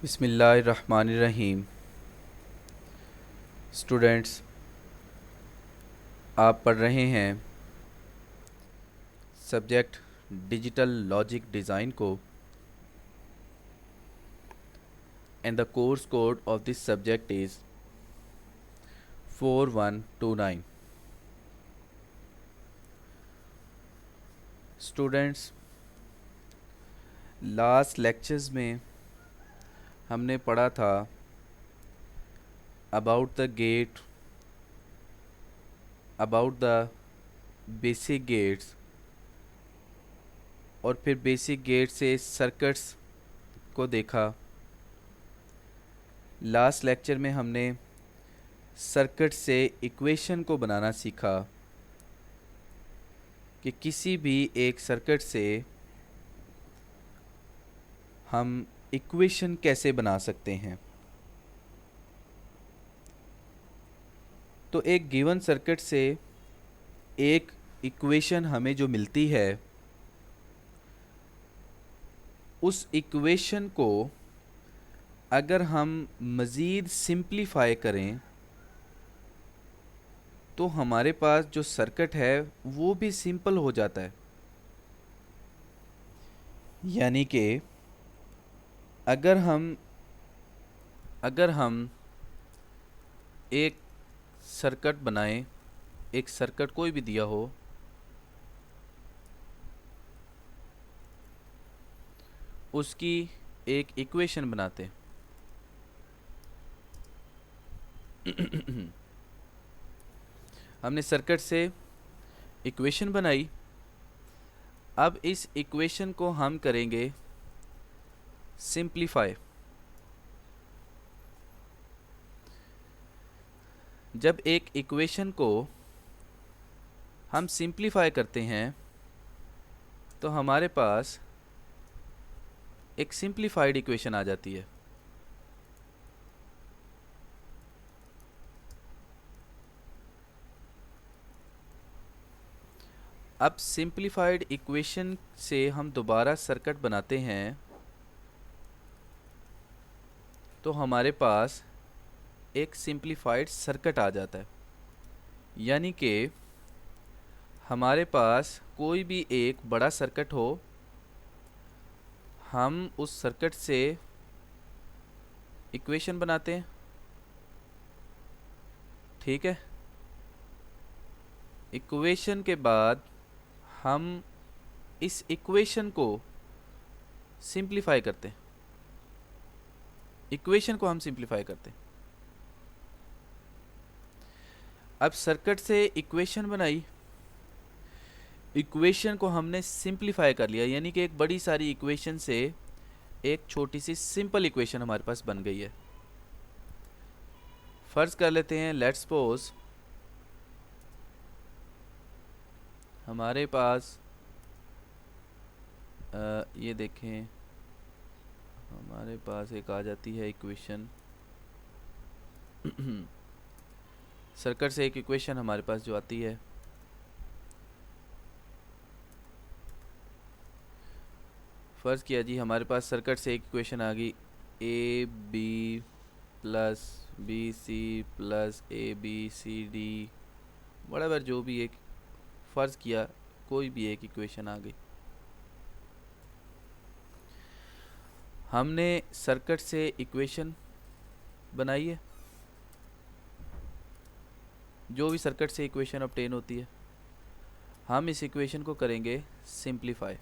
बिस्मिल्लाहिर्रहमानिर्रहीम। स्टूडेंट्स, आप पढ़ रहे हैं सब्जेक्ट डिजिटल लॉजिक डिज़ाइन को, and the course code of this subject is 4129। Students, last lectures में हमने पढ़ा था about the gate, about the basic gates, और फिर बेसिक गेट से सर्किट्स को देखा। लास्ट लेक्चर में हमने सर्किट से इक्वेशन को बनाना सीखा कि किसी भी एक सर्किट से हम इक्वेशन कैसे बना सकते हैं। तो एक गिवन सर्किट से एक इक्वेशन हमें जो मिलती है, उस इक्वेशन को अगर हम मज़ीद सिंप्लीफाई करें तो हमारे पास जो सर्किट है वो भी सिंपल हो जाता है। यानी कि अगर हम एक सर्किट बनाएं, एक सर्किट कोई भी दिया हो, उसकी एक इक्वेशन बनाते हैं। हमने सर्किट से इक्वेशन बनाई। अब इस इक्वेशन को हम करेंगे सिंप्लीफाई। जब एक इक्वेशन को हम सिंप्लीफाई करते हैं तो हमारे पास एक सिंप्लीफाइड इक्वेशन आ जाती है। अब सिंप्लीफाइड इक्वेशन से हम दोबारा सर्किट बनाते हैं तो हमारे पास एक सिंप्लीफाइड सर्किट आ जाता है। यानी कि हमारे पास कोई भी एक बड़ा सर्किट हो, हम उस सर्किट से इक्वेशन बनाते हैं। ठीक है, इक्वेशन के बाद हम इस इक्वेशन को सिंप्लीफाई करते हैं। इक्वेशन को हम सिंप्लीफाई करते हैं। अब सर्किट से इक्वेशन बनाई, इक्वेशन को हमने सिंप्लीफाई कर लिया, यानी कि एक बड़ी सारी इक्वेशन से एक छोटी सी सिंपल इक्वेशन हमारे पास बन गई है। फर्ज कर लेते हैं, लेट्स सपोज हमारे पास ये देखें, हमारे पास एक आ जाती है इक्वेशन। सर्किट से एक इक्वेशन हमारे पास जो आती है, फ़र्ज़ किया जी हमारे पास सर्किट से एक इक्वेशन आ गई, A B plus B C plus A B C D, बराबर जो भी एक फ़र्ज़ किया कोई भी एक इक्वेशन आ गई। हमने सर्किट से इक्वेशन बनाई है, जो भी सर्किट से इक्वेशन ऑब्टेन होती है, हम इस इक्वेशन को करेंगे सिंप्लीफाई।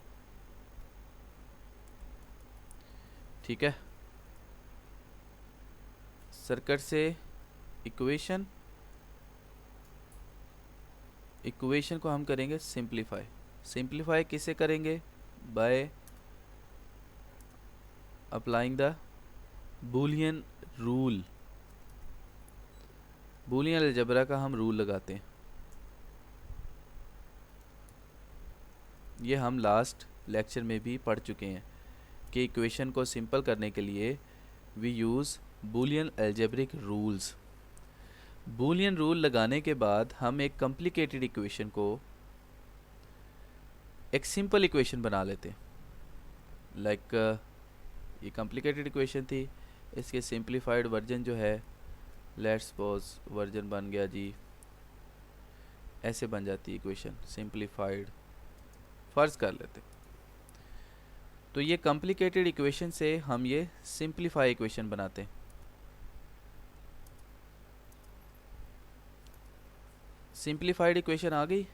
ठीक है, सर्किट से इक्वेशन, इक्वेशन को हम करेंगे सिंप्लीफाई। सिंप्लीफाई किसे करेंगे? By applying the Boolean rule. Boolean algebra का हम रूल लगाते हैं। ये हम लास्ट लेक्चर में भी पढ़ चुके हैं कि इक्वेशन को सिंपल करने के लिए we use Boolean algebraic rules. Boolean rule लगाने के बाद हम एक कॉम्प्लिकेटेड इक्वेशन को एक सिंपल इक्वेशन बना लेते हैं। लाइक ये कॉम्प्लिकेटेड इक्वेशन थी, इसके सिंप्लीफाइड वर्जन जो है, लेट्स सपोज वर्जन बन गया जी, ऐसे बन जाती है इक्वेशन सिंप्लीफाइड, फ़र्ज़ कर लेते। तो ये कॉम्प्लिकेटेड इक्वेशन से हम ये सिंप्लीफाई इक्वेशन बनाते हैं। सिंप्लीफाइड इक्वेशन आ गई।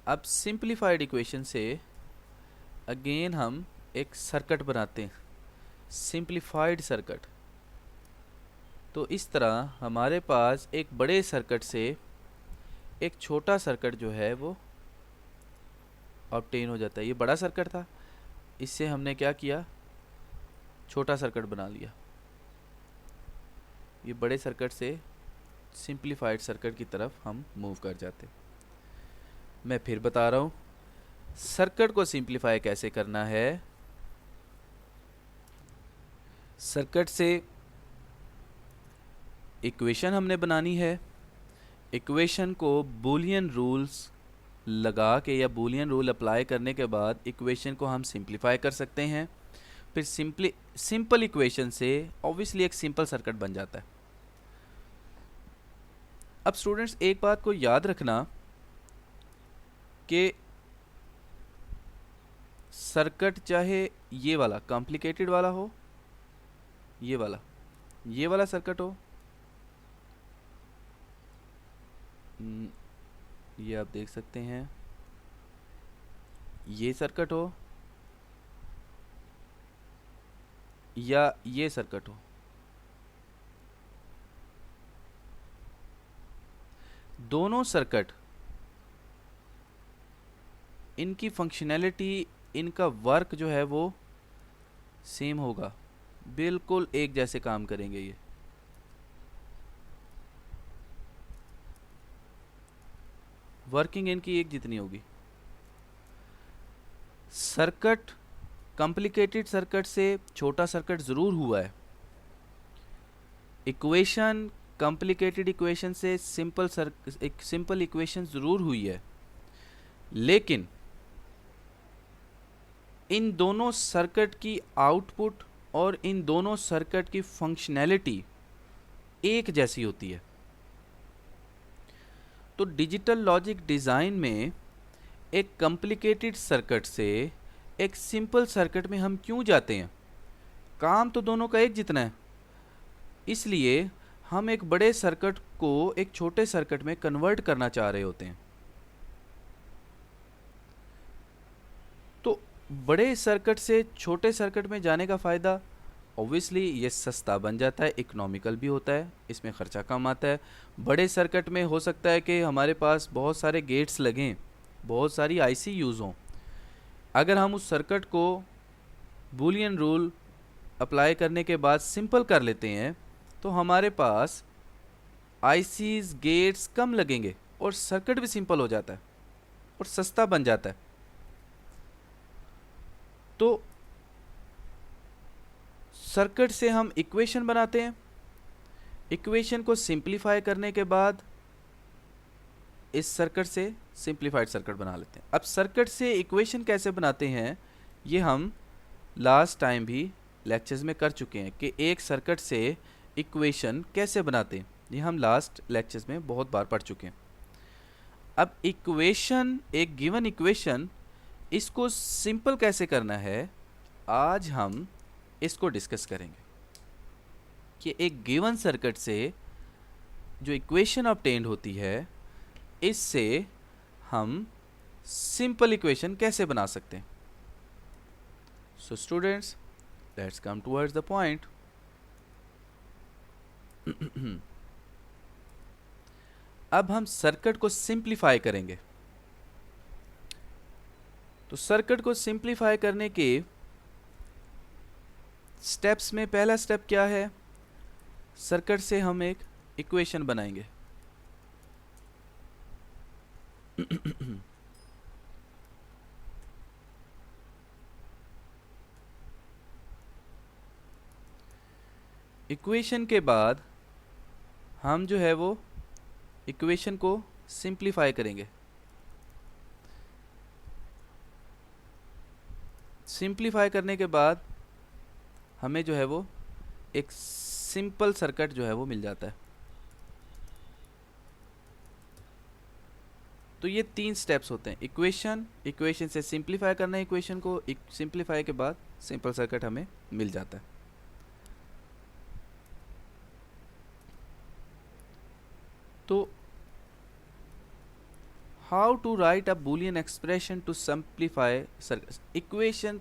अब सिंप्लीफाइड इक्वेशन से अगेन हम एक सर्किट बनाते हैं, सिंप्लीफाइड सर्किट। तो इस तरह हमारे पास एक बड़े सर्किट से एक छोटा सर्किट जो है वो ऑब्टेन हो जाता है। ये बड़ा सर्किट था, इससे हमने क्या किया, छोटा सर्किट बना लिया। ये बड़े सर्किट से सिंप्लीफाइड सर्किट की तरफ हम मूव कर जाते। मैं फिर बता रहा हूँ सर्किट को सिंप्लीफाई कैसे करना है। सर्किट से इक्वेशन हमने बनानी है, इक्वेशन को बूलियन रूल्स लगा के या बूलियन रूल अप्लाई करने के बाद इक्वेशन को हम सिंप्लीफाई कर सकते हैं। फिर सिंपल इक्वेशन से ऑब्वियसली एक सिंपल सर्किट बन जाता है। अब स्टूडेंट्स एक बात को याद रखना कि सर्किट चाहे ये वाला कॉम्प्लिकेटेड वाला हो, ये वाला सर्किट हो, ये आप देख सकते हैं, ये सर्किट हो या ये सर्किट हो, दोनों सर्किट इनकी फंक्शनैलिटी, इनका वर्क जो है वो सेम होगा, बिल्कुल एक जैसे काम करेंगे। ये वर्किंग इनकी एक जितनी होगी। सर्किट कॉम्प्लिकेटेड सर्किट से छोटा सर्किट ज़रूर हुआ है, इक्वेशन कॉम्प्लिकेटेड इक्वेशन से एक सिंपल इक्वेशन ज़रूर हुई है, लेकिन इन दोनों सर्किट की आउटपुट और इन दोनों सर्किट की फंक्शनैलिटी एक जैसी होती है। तो डिजिटल लॉजिक डिज़ाइन में एक कॉम्प्लिकेटेड सर्किट से एक सिंपल सर्किट में हम क्यों जाते हैं? काम तो दोनों का एक जितना है, इसलिए हम एक बड़े सर्किट को एक छोटे सर्किट में कन्वर्ट करना चाह रहे होते हैं। तो बड़े सर्किट से छोटे सर्किट में जाने का फ़ायदा, ऑब्वियसली ये सस्ता बन जाता है, इकोनॉमिकल भी होता है, इसमें ख़र्चा कम आता है। बड़े सर्किट में हो सकता है कि हमारे पास बहुत सारे गेट्स लगें, बहुत सारी आईसी यूज़ हों। अगर हम उस सर्किट को बूलियन रूल अप्लाई करने के बाद सिंपल कर लेते हैं तो हमारे पास आईसीज गेट्स कम लगेंगे और सर्किट भी सिंपल हो जाता है और सस्ता बन जाता है। तो सर्किट से हम इक्वेशन बनाते हैं, इक्वेशन को सिंप्लीफाई करने के बाद इस सर्किट से सिंप्लीफाइड सर्किट बना लेते हैं। अब सर्किट से इक्वेशन कैसे बनाते हैं ये हम लास्ट टाइम भी लेक्चर्स में कर चुके हैं कि एक सर्किट से इक्वेशन कैसे बनाते हैं, ये हम लास्ट लेक्चर्स में बहुत बार पढ़ चुके हैं। अब इक्वेशन, एक गिवन इक्वेशन, इसको सिंपल कैसे करना है आज हम इसको डिस्कस करेंगे कि एक गिवन सर्किट से जो इक्वेशन ऑब्टेन्ड होती है इससे हम सिंपल इक्वेशन कैसे बना सकते हैं। So students, let's come towards the point. अब हम सर्किट को सिंप्लीफाई करेंगे। तो सर्किट को सिंप्लीफाई करने के स्टेप्स में पहला स्टेप क्या है, सर्किट से हम एक इक्वेशन बनाएंगे। इक्वेशन के बाद हम जो है वो इक्वेशन को सिंप्लीफाई करेंगे। सिंप्लीफाई करने के बाद हमें जो है वो एक सिंपल सर्किट जो है वो मिल जाता है। तो ये 3 स्टेप्स होते हैं, इक्वेशन से सिंप्लीफाई करना है, इक्वेशन को सिंप्लीफाई के बाद सिंपल सर्किट हमें मिल जाता है। तो how to write a Boolean expression to simplify equation,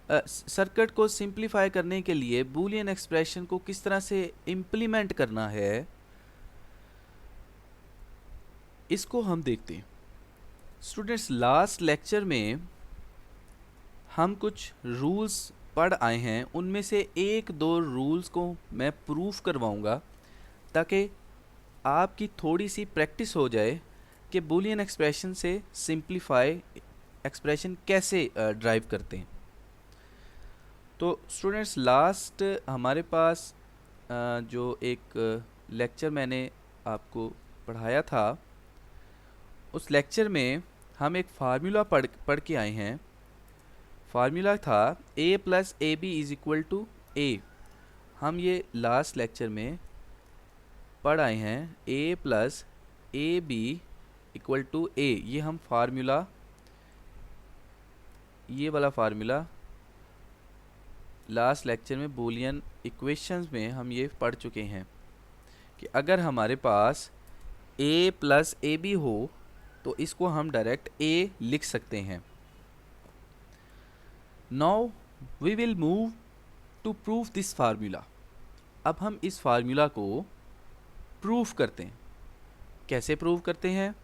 circuit को सिंप्लीफाई करने के लिए बूलियन एक्सप्रेशन को किस तरह से इम्प्लीमेंट करना है, इसको हम देखते हैं। स्टूडेंट्स, लास्ट लेक्चर में हम कुछ रूल्स पढ़ आए हैं, उनमें से 1-2 रूल्स को मैं प्रूफ करवाऊंगा ताकि आपकी थोड़ी सी प्रैक्टिस हो जाए कि बूलियन एक्सप्रेशन से सिंप्लीफाई एक्सप्रेशन कैसे ड्राइव करते हैं। तो स्टूडेंट्स, लास्ट हमारे पास जो एक लेक्चर मैंने आपको पढ़ाया था, उस लेक्चर में हम एक फार्मूला पढ़ के आए हैं। फार्मूला था a + ab = a। हम ये लास्ट लेक्चर में पढ़ आए हैं a + ab = a। ये हम फार्मूला, ये वाला फार्मूला लास्ट लेक्चर में बूलियन इक्वेशंस में हम ये पढ़ चुके हैं कि अगर हमारे पास a + ab हो तो इसको हम डायरेक्ट a लिख सकते हैं। Now we will move to prove this formula. अब हम इस फार्मूला को प्रूफ करते हैं। कैसे प्रूव करते हैं?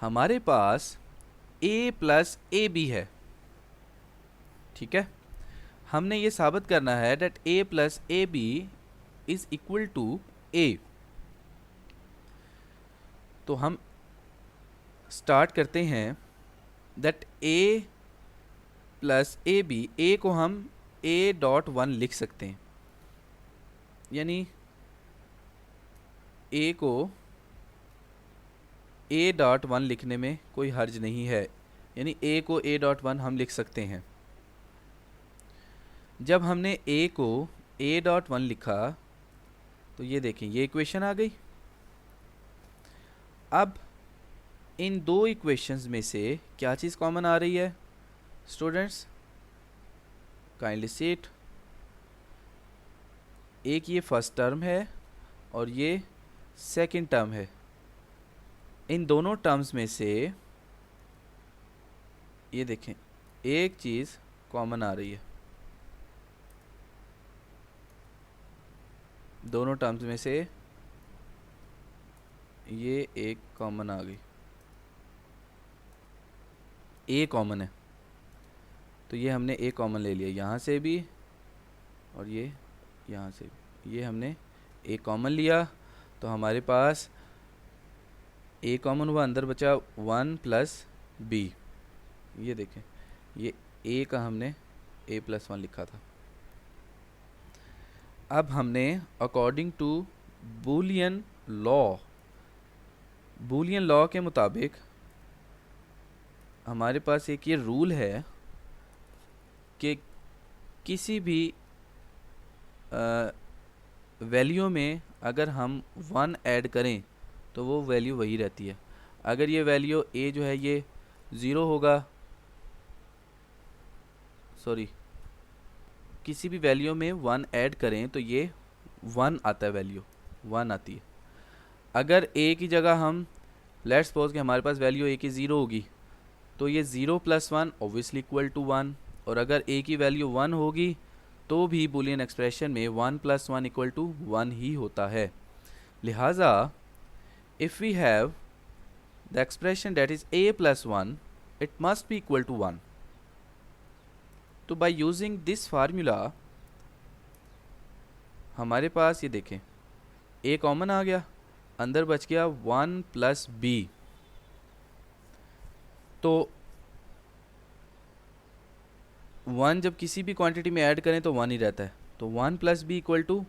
हमारे पास a + ab है, ठीक है। हमने ये साबित करना है that a + ab = a। तो हम स्टार्ट करते हैं that a + ab, a को हम a.1 लिख सकते हैं, यानी a को a.1 लिखने में कोई हर्ज नहीं है, यानी a को a.1 हम लिख सकते हैं। जब हमने a को a.1 लिखा तो ये देखें, ये इक्वेशन आ गई। अब इन 2 इक्वेशंस में से क्या चीज़ कॉमन आ रही है स्टूडेंट्स? Kindly see it. एक ये फर्स्ट टर्म है और ये सेकंड टर्म है। इन दोनों टर्म्स में से ये देखें, एक चीज़ कॉमन आ रही है। दोनों टर्म्स में से ये एक कॉमन आ गई, a कॉमन है, तो ये हमने a कॉमन ले लिया यहाँ से भी और ये यहाँ से भी। ये हमने a कॉमन लिया तो हमारे पास a कॉमन हुआ, अंदर बचा 1 + b। ये देखें, ये a का हमने a + 1 लिखा था। अब हमने अकॉर्डिंग टू बूलियन लॉ के मुताबिक हमारे पास एक ये रूल है कि किसी भी वैल्यू में अगर हम 1 ऐड करें तो वो वैल्यू वही रहती है। अगर ये वैल्यू a जो है ये 0 होगा, सॉरी, किसी भी वैल्यू में 1 ऐड करें तो ये 1 आता है, वैल्यू 1 आती है। अगर a की जगह हम लेट्स सपोज कि हमारे पास वैल्यू a की 0 होगी तो ये 0 + 1 ऑब्वियसली = 1, और अगर a की वैल्यू 1 होगी तो भी बूलियन एक्सप्रेशन में 1 + 1 = 1 ही होता है। लिहाजा if we have the expression that is a + 1, it must be equal to 1। तो बाय यूजिंग दिस फार्मूला हमारे पास ये देखें, a कॉमन आ गया, अंदर बच गया 1 + b। तो 1 जब किसी भी क्वांटिटी में ऐड करें तो 1 ही रहता है, तो 1 + b =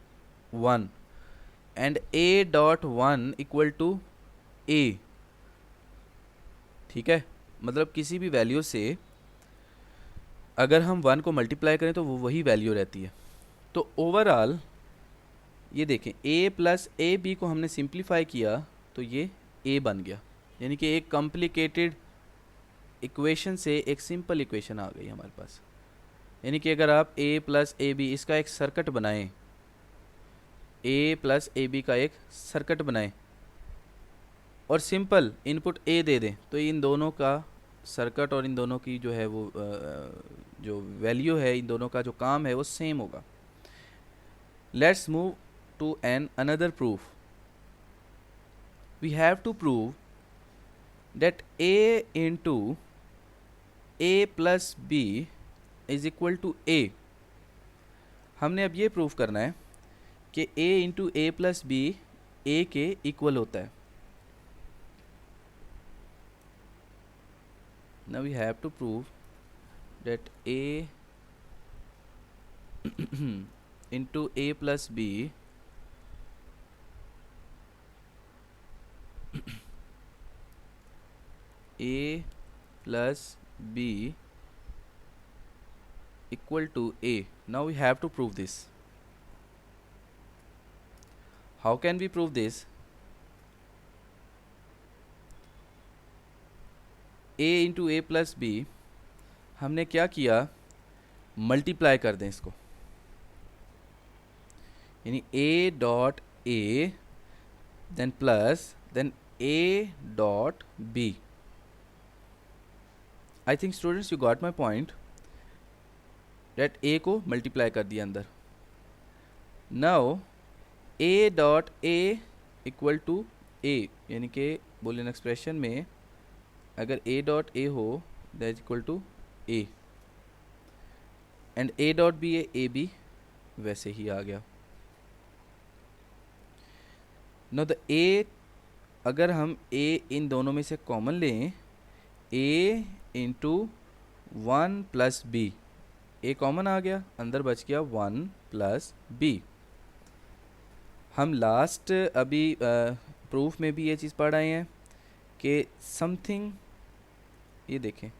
1 एंड a.1 = a। ठीक है, मतलब किसी भी वैल्यू से अगर हम 1 को मल्टीप्लाई करें तो वो वही वैल्यू रहती है। तो ओवरऑल ये देखें a प्लस ए बी को हमने सिंप्लीफाई किया तो ये a बन गया, यानी कि एक कॉम्प्लिकेटेड इक्वेशन से एक सिंपल इक्वेशन आ गई हमारे पास। यानी कि अगर आप a प्लस ए बी इसका एक सर्किट बनाएं, a प्लस ए बी का एक सर्किट बनाएं और सिंपल इनपुट a दे दें तो इन दोनों का सर्किट और इन दोनों की जो है वो जो वैल्यू है, इन दोनों का जो काम है वो सेम होगा। Let's move to an another proof. We have to prove that a into a plus B is equal to a। हमने अब ये प्रूफ करना है कि a into A plus B a के इक्वल होता है। Now we have to prove that a into a plus b a plus b equal to a. Now we have to prove this. How can we prove this? a into A plus B हमने क्या किया, multiply कर दें इसको, यानी a dot A then plus then a dot b। I think students you got my point, that a को multiply कर दिया अंदर। Now a dot a equal to a, यानी कि बूलियन एक्सप्रेशन में अगर a डॉट a हो that equal to a and a dot b है a b, वैसे ही आ गया। नो द a, अगर हम a इन दोनों में से कॉमन लें, a into one plus B, a common आ गया, अंदर बच गया वन प्लस b। हम लास्ट अभी प्रूफ में भी ये चीज़ पढ़ आए हैं कि समथिंग, ये देखें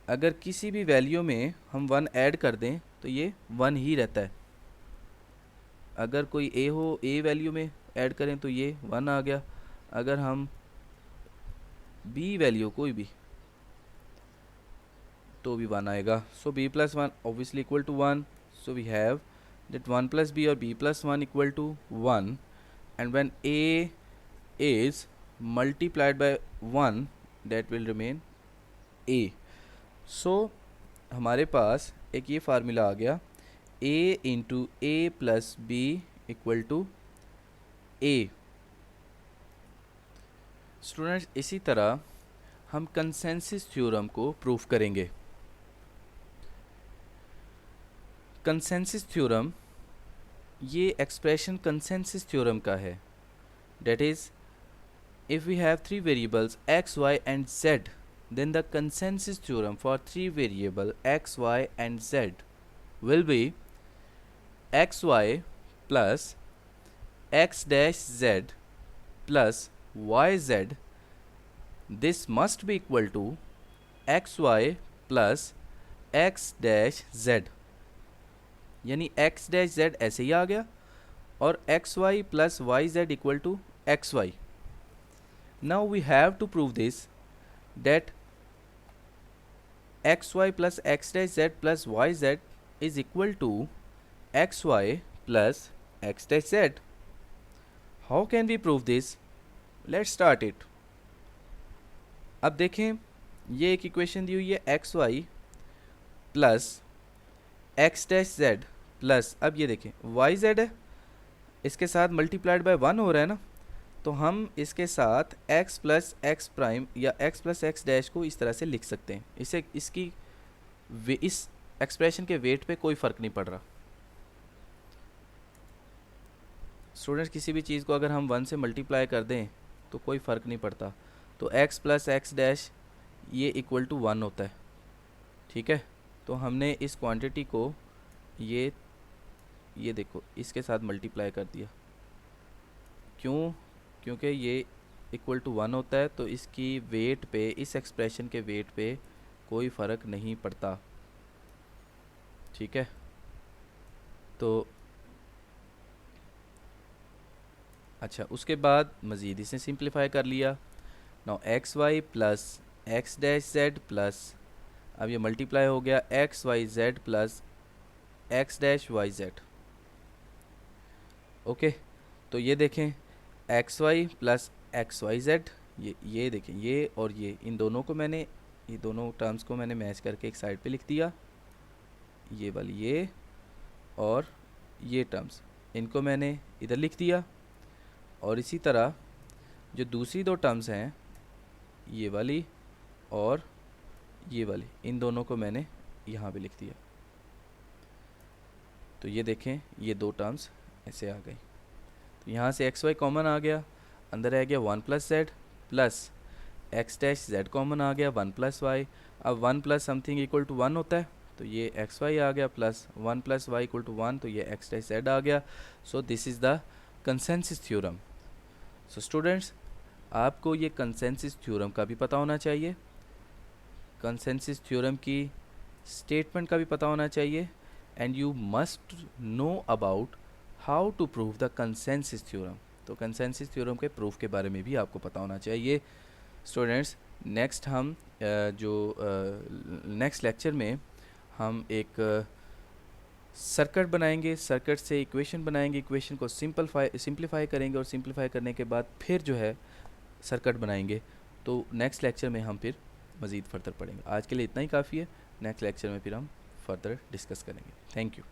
अगर किसी भी वैल्यू में हम वन ऐड कर दें तो ये वन ही रहता है। अगर कोई a हो, a वैल्यू में ऐड करें तो ये वन आ गया, अगर हम b वैल्यू कोई भी तो भी वन आएगा। So b plus one obviously equal to one, so we have that 1 plus b or b plus 1 equal to 1, and when a is multiplied by 1 that will remain a। so हमारे पास एक ये formula आ गया, a into A plus B equal to a। Students इसी तरह हम consensus theorem को proof करेंगे। कंसेंसस थ्योरम, ये एक्सप्रेशन कंसेंसस थ्योरम का है, that is if we have three variables x, y and z, then the consensus theorem for three variable x, y and z will be xy plus x dash z plus yz। This must be equal to xy plus x dash z, यानी x dash z ऐसे ही आ गया और xy plus yz equal to xy। Now we have to prove this that xy plus x dash z plus yz is equal to xy plus x dash z। How can we prove this? Let's start it. अब देखें ये एक equation दी हुई है xy plus X dash Z plus, अब ये देखें वाई जेड है, इसके साथ मल्टीप्लाइड बाय वन हो रहा है ना, तो हम इसके साथ x प्लस एक्स प्राइम या x प्लस एक्स डैश को इस तरह से लिख सकते हैं। इससे इसकी इस एक्सप्रेशन के वेट पे कोई फ़र्क नहीं पड़ रहा। स्टूडेंट्स किसी भी चीज़ को अगर हम वन से मल्टीप्लाई कर दें तो कोई फ़र्क नहीं पड़ता, तो x प्लस एक्स डैश ये इक्वल टू वन होता है, ठीक है। तो हमने इस क्वांटिटी को ये देखो इसके साथ मल्टीप्लाई कर दिया, क्यों? क्योंकि ये इक्वल टू वन होता है, तो इसकी वेट पे, इस एक्सप्रेशन के वेट पे कोई फ़र्क नहीं पड़ता, ठीक है। तो अच्छा, उसके बाद मज़ीद इसे सिंप्लीफाई कर लिया। Now X Y plus X dash Z plus, अब ये मल्टीप्लाई हो गया X Y Z plus X dash Y Z. Okay, तो ये देखें X Y plus X Y Z, ये देखें ये और ये इन दोनों को मैंने, ये दोनों टर्म्स को मैंने मैच करके एक साइड पे लिख दिया, ये वाली ये और ये टर्म्स इनको मैंने इधर लिख दिया। और इसी तरह जो दूसरी दो टर्म्स हैं ये वाली और ये वाली, इन दोनों को मैंने यहाँ पे लिख दिया। तो ये देखें ये दो टर्म्स ऐसे आ गई। तो यहाँ से एक्स वाई कॉमन आ गया, अंदर आ गया one plus Z plus X dash Z common आ गया वन प्लस वाई। अब one plus something equal to one होता है, तो ये एक्स वाई आ गया plus one plus Y equal to one, तो ये एक्स डैश जेड आ गया। So this is the consensus theorem. So students, आपको ये कंसेंसस थ्योरम का भी पता होना चाहिए, कंसेंसस थ्योरम की स्टेटमेंट का भी पता होना चाहिए, and you must know about how to prove the consensus theorem. तो कंसेंसस थ्योरम के प्रूफ के बारे में भी आपको पता होना चाहिए। स्टूडेंट्स, नेक्स्ट हम जो नेक्स्ट लेक्चर में हम एक सर्किट बनाएंगे, सर्किट से इक्वेशन बनाएंगे, इक्वेशन को सिंप्लीफाई करेंगे और सिंप्लीफाई करने के बाद फिर जो है सर्किट बनाएंगे। तो नेक्स्ट लेक्चर में हम फिर मज़ीद फर्दर पढ़ेंगे। आज के लिए इतना ही काफ़ी है, नेक्स्ट लेक्चर में फिर हम फर्दर डिस्कस करेंगे। Thank you.